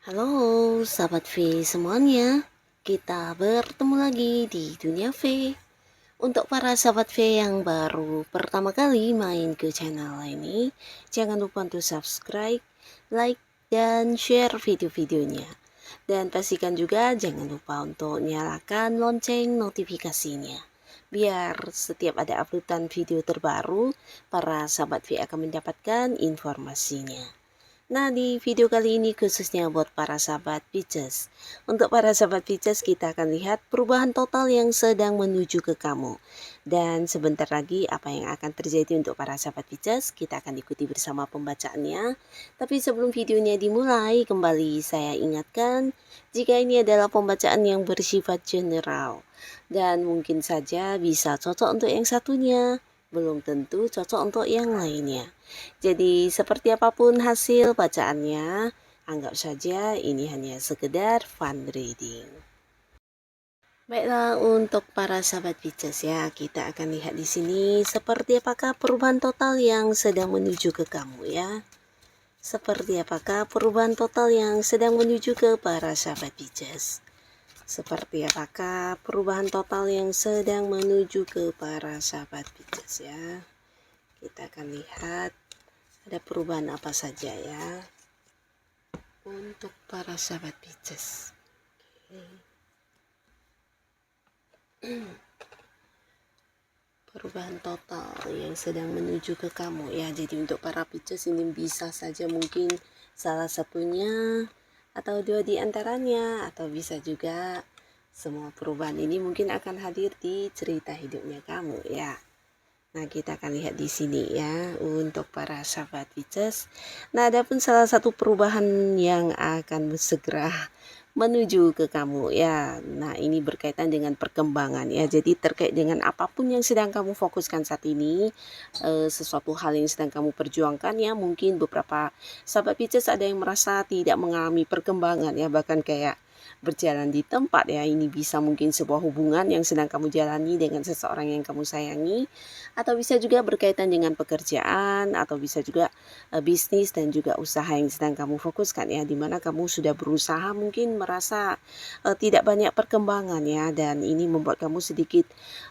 Halo sahabat V semuanya, kita bertemu lagi di Dunia V. Untuk para sahabat V yang baru pertama kali main ke channel ini, jangan lupa untuk subscribe, like, dan share video-videonya. Dan pastikan juga jangan lupa untuk nyalakan lonceng notifikasinya, biar setiap ada uploadan video terbaru, para sahabat V akan mendapatkan informasinya. Nah, di video kali ini khususnya buat para sahabat Pisces. Untuk para sahabat Pisces, kita akan lihat perubahan total yang sedang menuju ke kamu. Dan sebentar lagi apa yang akan terjadi untuk para sahabat Pisces, kita akan ikuti bersama pembacaannya. Tapi sebelum videonya dimulai, kembali saya ingatkan, jika ini adalah pembacaan yang bersifat general. Dan mungkin saja bisa cocok untuk yang satunya, belum tentu cocok untuk yang lainnya. Jadi seperti apapun hasil bacaannya, anggap saja ini hanya sekedar fun reading. Baiklah, untuk para sahabat Pisces ya, kita akan lihat di sini seperti apakah perubahan total yang sedang menuju ke kamu ya. Seperti apakah perubahan total yang sedang menuju ke para sahabat Pisces. Seperti apakah perubahan total yang sedang menuju ke para sahabat Pisces ya. Kita akan lihat ada perubahan apa saja ya untuk para sahabat Pisces. Perubahan total yang sedang menuju ke kamu ya. Jadi untuk para Pisces ini bisa saja mungkin salah satunya atau dua di antaranya, atau bisa juga semua perubahan ini mungkin akan hadir di cerita hidupnya kamu ya. Nah, kita akan lihat di sini ya untuk para sahabat Pisces. Nah, ada pun salah satu perubahan yang akan segera menuju ke kamu ya. Nah, ini berkaitan dengan perkembangan ya. Jadi terkait dengan apapun yang sedang kamu fokuskan saat ini, sesuatu hal yang sedang kamu perjuangkan ya. Mungkin beberapa sahabat Pisces ada yang merasa tidak mengalami perkembangan ya, bahkan kayak berjalan di tempat ya. Ini bisa mungkin sebuah hubungan yang sedang kamu jalani dengan seseorang yang kamu sayangi, atau bisa juga berkaitan dengan pekerjaan, atau bisa juga bisnis dan juga usaha yang sedang kamu fokuskan ya, dimana kamu sudah berusaha mungkin merasa tidak banyak perkembangan ya, dan ini membuat kamu sedikit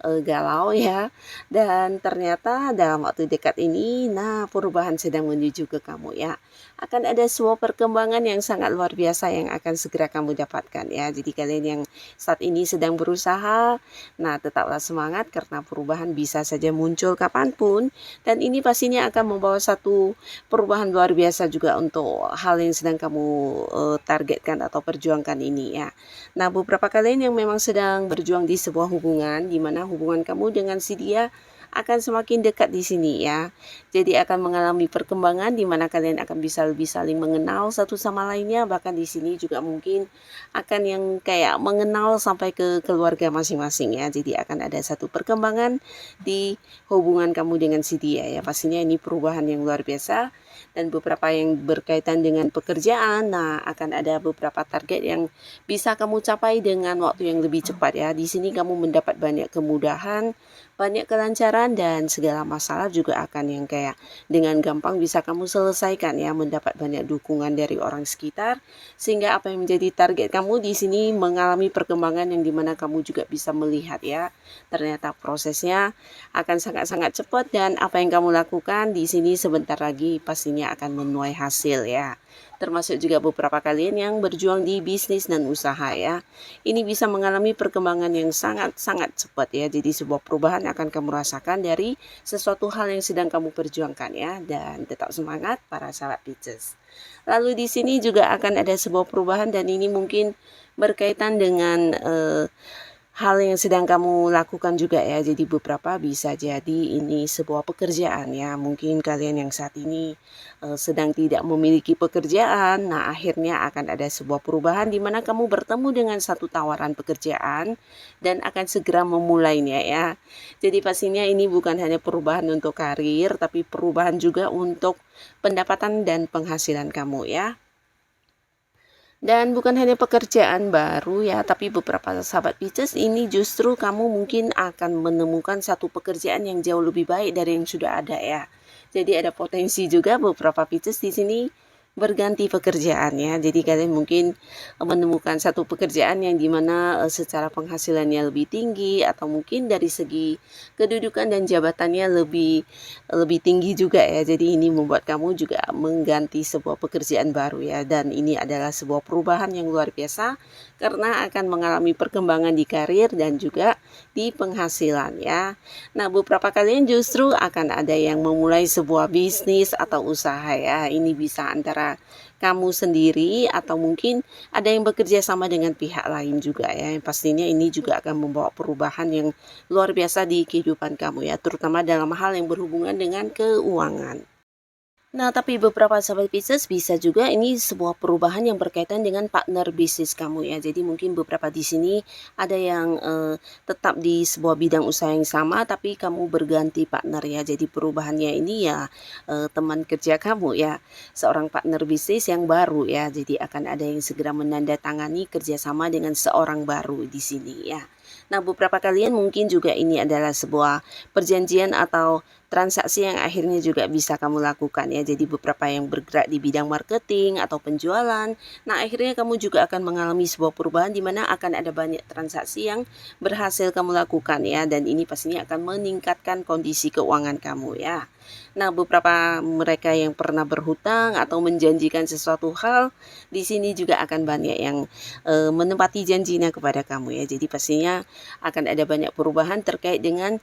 galau ya. Dan ternyata dalam waktu dekat ini, nah perubahan sedang menuju ke kamu ya. Akan ada sebuah perkembangan yang sangat luar biasa yang akan segera kamu dapatkan ya. Jadi kalian yang saat ini sedang berusaha, nah tetaplah semangat karena perubahan bisa saja muncul kapanpun. Dan ini pastinya akan membawa satu perubahan luar biasa juga untuk hal yang sedang kamu targetkan atau perjuangkan ini ya. Nah, beberapa kalian yang memang sedang berjuang di sebuah hubungan, di mana hubungan kamu dengan si dia akan semakin dekat di sini ya. Jadi akan mengalami perkembangan di mana kalian akan bisa lebih saling mengenal satu sama lainnya, bahkan di sini juga mungkin akan yang kayak mengenal sampai ke keluarga masing-masing ya. Jadi akan ada satu perkembangan di hubungan kamu dengan si dia ya. Pastinya ini perubahan yang luar biasa. Dan beberapa yang berkaitan dengan pekerjaan, nah akan ada beberapa target yang bisa kamu capai dengan waktu yang lebih cepat ya. Di sini kamu mendapat banyak kemudahan, banyak kelancaran, dan segala masalah juga akan yang kayak dengan gampang bisa kamu selesaikan ya, mendapat banyak dukungan dari orang sekitar, sehingga apa yang menjadi target kamu di sini mengalami perkembangan yang dimana kamu juga bisa melihat ya, ternyata prosesnya akan sangat-sangat cepat, dan apa yang kamu lakukan di sini sebentar lagi pastinya akan menuai hasil ya. Termasuk juga beberapa kalian yang berjuang di bisnis dan usaha ya. Ini bisa mengalami perkembangan yang sangat-sangat cepat ya. Jadi sebuah perubahan akan kamu rasakan dari sesuatu hal yang sedang kamu perjuangkan ya. Dan tetap semangat para sahabat Pisces. Lalu di sini juga akan ada sebuah perubahan, dan ini mungkin berkaitan dengan hal yang sedang kamu lakukan juga ya. Jadi beberapa bisa jadi ini sebuah pekerjaan ya. Mungkin kalian yang saat ini sedang tidak memiliki pekerjaan. Nah, akhirnya akan ada sebuah perubahan di mana kamu bertemu dengan satu tawaran pekerjaan dan akan segera memulainya ya. Jadi pastinya ini bukan hanya perubahan untuk karir, tapi perubahan juga untuk pendapatan dan penghasilan kamu ya. Dan bukan hanya pekerjaan baru ya, tapi beberapa sahabat Pisces ini justru kamu mungkin akan menemukan satu pekerjaan yang jauh lebih baik dari yang sudah ada ya. Jadi ada potensi juga beberapa Pisces di sini berganti pekerjaan ya. Jadi kalian mungkin menemukan satu pekerjaan yang dimana secara penghasilannya lebih tinggi, atau mungkin dari segi kedudukan dan jabatannya lebih tinggi juga ya. Jadi ini membuat kamu juga mengganti sebuah pekerjaan baru ya, dan ini adalah sebuah perubahan yang luar biasa karena akan mengalami perkembangan di karir dan juga di penghasilan ya. Nah, beberapa kalian justru akan ada yang memulai sebuah bisnis atau usaha ya. Ini bisa antara kamu sendiri atau mungkin ada yang bekerja sama dengan pihak lain juga ya. Yang pastinya ini juga akan membawa perubahan yang luar biasa di kehidupan kamu ya, terutama dalam hal yang berhubungan dengan keuangan. Nah, tapi beberapa sahabat Pisces bisa juga ini sebuah perubahan yang berkaitan dengan partner bisnis kamu ya. Jadi mungkin beberapa di sini ada yang tetap di sebuah bidang usaha yang sama, tapi kamu berganti partner ya. Jadi perubahannya ini ya teman kerja kamu ya, seorang partner bisnis yang baru ya. Jadi akan ada yang segera menandatangani kerjasama dengan seorang baru di sini ya. Nah, beberapa kalian mungkin juga ini adalah sebuah perjanjian atau transaksi yang akhirnya juga bisa kamu lakukan ya. Jadi beberapa yang bergerak di bidang marketing atau penjualan. Nah, akhirnya kamu juga akan mengalami sebuah perubahan di mana akan ada banyak transaksi yang berhasil kamu lakukan ya, dan ini pastinya akan meningkatkan kondisi keuangan kamu ya. Nah, beberapa mereka yang pernah berhutang atau menjanjikan sesuatu hal di sini juga akan banyak yang menepati janjinya kepada kamu ya. Jadi pastinya akan ada banyak perubahan terkait dengan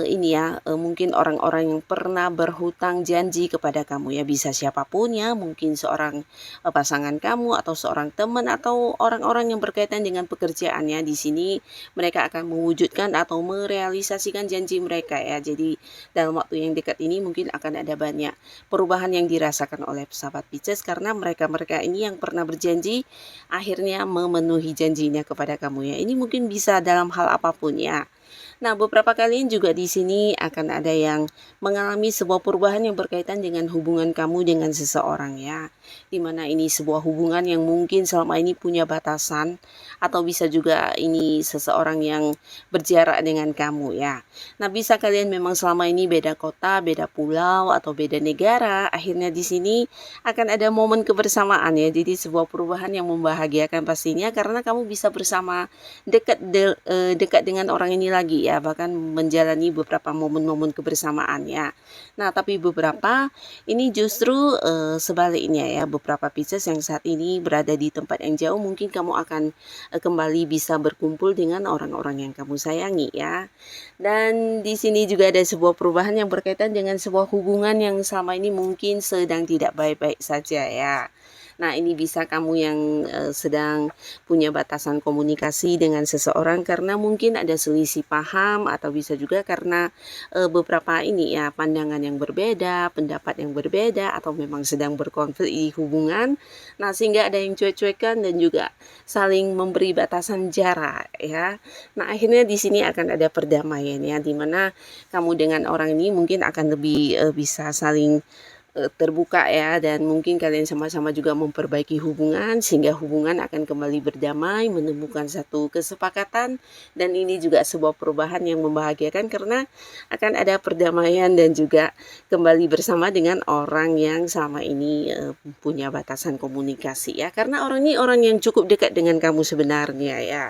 ini ya, mungkin orang-orang yang pernah berhutang janji kepada kamu ya, bisa siapapun ya, mungkin seorang pasangan kamu atau seorang teman atau orang-orang yang berkaitan dengan pekerjaannya. Di sini mereka akan mewujudkan atau merealisasikan janji mereka ya. Jadi dalam waktu yang dekat ini mungkin akan ada banyak perubahan yang dirasakan oleh sahabat Pisces karena mereka-mereka ini yang pernah berjanji akhirnya memenuhi janjinya kepada kamu ya. Ini mungkin bisa dalam hal apapun ya. Nah, beberapa kalian juga di sini akan ada yang mengalami sebuah perubahan yang berkaitan dengan hubungan kamu dengan seseorang ya. Dimana ini sebuah hubungan yang mungkin selama ini punya batasan, atau bisa juga ini seseorang yang berjarak dengan kamu ya. Nah, bisa kalian memang selama ini beda kota, beda pulau, atau beda negara. Akhirnya di sini akan ada momen kebersamaan ya. Jadi sebuah perubahan yang membahagiakan pastinya karena kamu bisa bersama dekat dengan orang ini lagi ya, bahkan menjalani beberapa momen-momen kebersamaan ya. Nah, tapi beberapa ini justru sebaliknya ya, beberapa Pisces yang saat ini berada di tempat yang jauh, mungkin kamu akan kembali bisa berkumpul dengan orang-orang yang kamu sayangi ya. Dan di sini juga ada sebuah perubahan yang berkaitan dengan sebuah hubungan yang selama ini mungkin sedang tidak baik-baik saja ya. Nah, ini bisa kamu yang sedang punya batasan komunikasi dengan seseorang karena mungkin ada selisih paham, atau bisa juga karena beberapa ini ya, pandangan yang berbeda, pendapat yang berbeda, atau memang sedang berkonflik di hubungan. Nah, sehingga ada yang cuek-cuekan dan juga saling memberi batasan jarak ya. Nah, akhirnya di sini akan ada perdamaian ya, dimana kamu dengan orang ini mungkin akan lebih bisa saling terbuka ya, dan mungkin kalian sama-sama juga memperbaiki hubungan sehingga hubungan akan kembali berdamai, menemukan satu kesepakatan, dan ini juga sebuah perubahan yang membahagiakan karena akan ada perdamaian dan juga kembali bersama dengan orang yang selama ini punya batasan komunikasi ya, karena orang ini orang yang cukup dekat dengan kamu sebenarnya ya.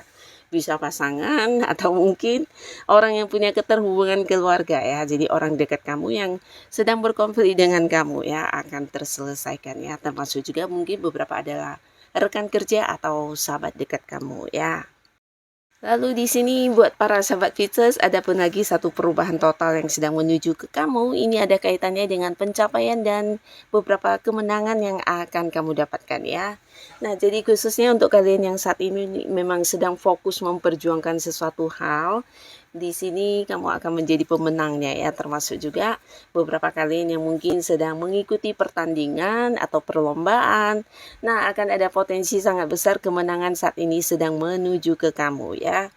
Bisa pasangan atau mungkin orang yang punya keterhubungan keluarga ya. Jadi orang dekat kamu yang sedang berkonflik dengan kamu ya akan terselesaikan ya. Termasuk juga mungkin beberapa adalah rekan kerja atau sahabat dekat kamu ya. Lalu di sini buat para sahabat Pisces, ada pun lagi satu perubahan total yang sedang menuju ke kamu. Ini ada kaitannya dengan pencapaian dan beberapa kemenangan yang akan kamu dapatkan ya. Nah, jadi khususnya untuk kalian yang saat ini memang sedang fokus memperjuangkan sesuatu hal, di sini kamu akan menjadi pemenangnya ya, termasuk juga beberapa kalian yang mungkin sedang mengikuti pertandingan atau perlombaan. Nah, akan ada potensi sangat besar kemenangan saat ini sedang menuju ke kamu ya.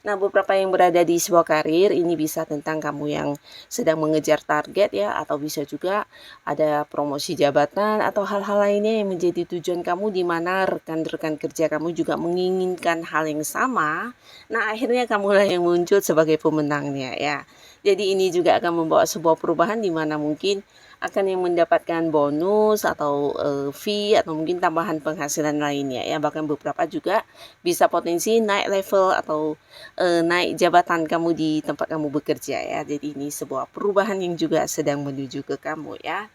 Nah, beberapa yang berada di sebuah karir ini bisa tentang kamu yang sedang mengejar target ya, atau bisa juga ada promosi jabatan atau hal-hal lainnya yang menjadi tujuan kamu di mana rekan-rekan kerja kamu juga menginginkan hal yang sama. Nah, akhirnya kamulah yang muncul sebagai pemenangnya ya. Jadi ini juga akan membawa sebuah perubahan di mana mungkin akan yang mendapatkan bonus atau fee atau mungkin tambahan penghasilan lainnya ya. Bahkan beberapa juga bisa potensi naik level atau naik jabatan kamu di tempat kamu bekerja ya. Jadi ini sebuah perubahan yang juga sedang menuju ke kamu ya.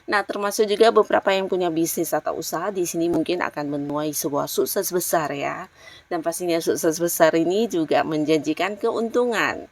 Nah, termasuk juga beberapa yang punya bisnis atau usaha di sini mungkin akan menuai sebuah sukses besar ya. Dan pastinya sukses besar ini juga menjanjikan keuntungan.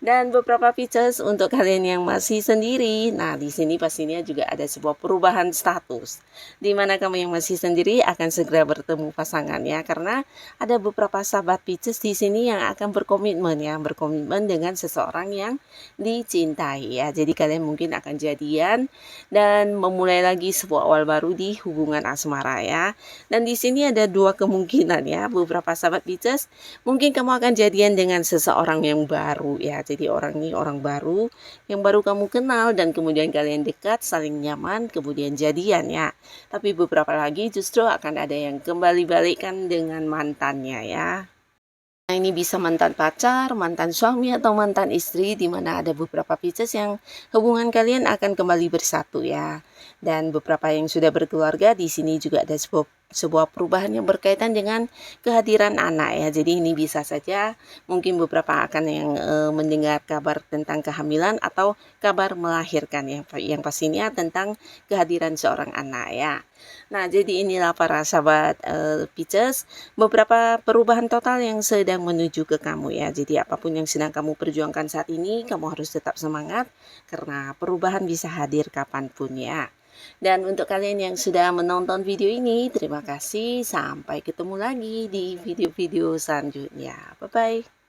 Dan beberapa Pisces untuk kalian yang masih sendiri. Nah, di sini pastinya juga ada sebuah perubahan status. Di mana kamu yang masih sendiri akan segera bertemu pasangan ya, karena ada beberapa sahabat Pisces di sini yang akan berkomitmen ya, berkomitmen dengan seseorang yang dicintai ya. Jadi kalian mungkin akan jadian dan memulai lagi sebuah awal baru di hubungan asmara ya. Dan di sini ada dua kemungkinan ya, beberapa sahabat Pisces mungkin kamu akan jadian dengan seseorang yang baru ya. Jadi orang ini orang baru yang baru kamu kenal dan kemudian kalian dekat, saling nyaman, kemudian jadian ya. Tapi beberapa lagi justru akan ada yang kembali balikan dengan mantannya ya. Nah, ini bisa mantan pacar, mantan suami, atau mantan istri, di mana ada beberapa Pisces yang hubungan kalian akan kembali bersatu ya. Dan beberapa yang sudah berkeluarga, di sini juga ada sebuah perubahan yang berkaitan dengan kehadiran anak ya. Jadi ini bisa saja mungkin beberapa akan yang mendengar kabar tentang kehamilan atau kabar melahirkan yang pastinya tentang kehadiran seorang anak ya. Nah, jadi inilah para sahabat Pisces, beberapa perubahan total yang sedang menuju ke kamu ya. Jadi apapun yang sedang kamu perjuangkan saat ini, kamu harus tetap semangat karena perubahan bisa hadir kapanpun ya. Dan untuk kalian yang sudah menonton video ini, terima kasih. Sampai ketemu lagi di video-video selanjutnya. Bye-bye.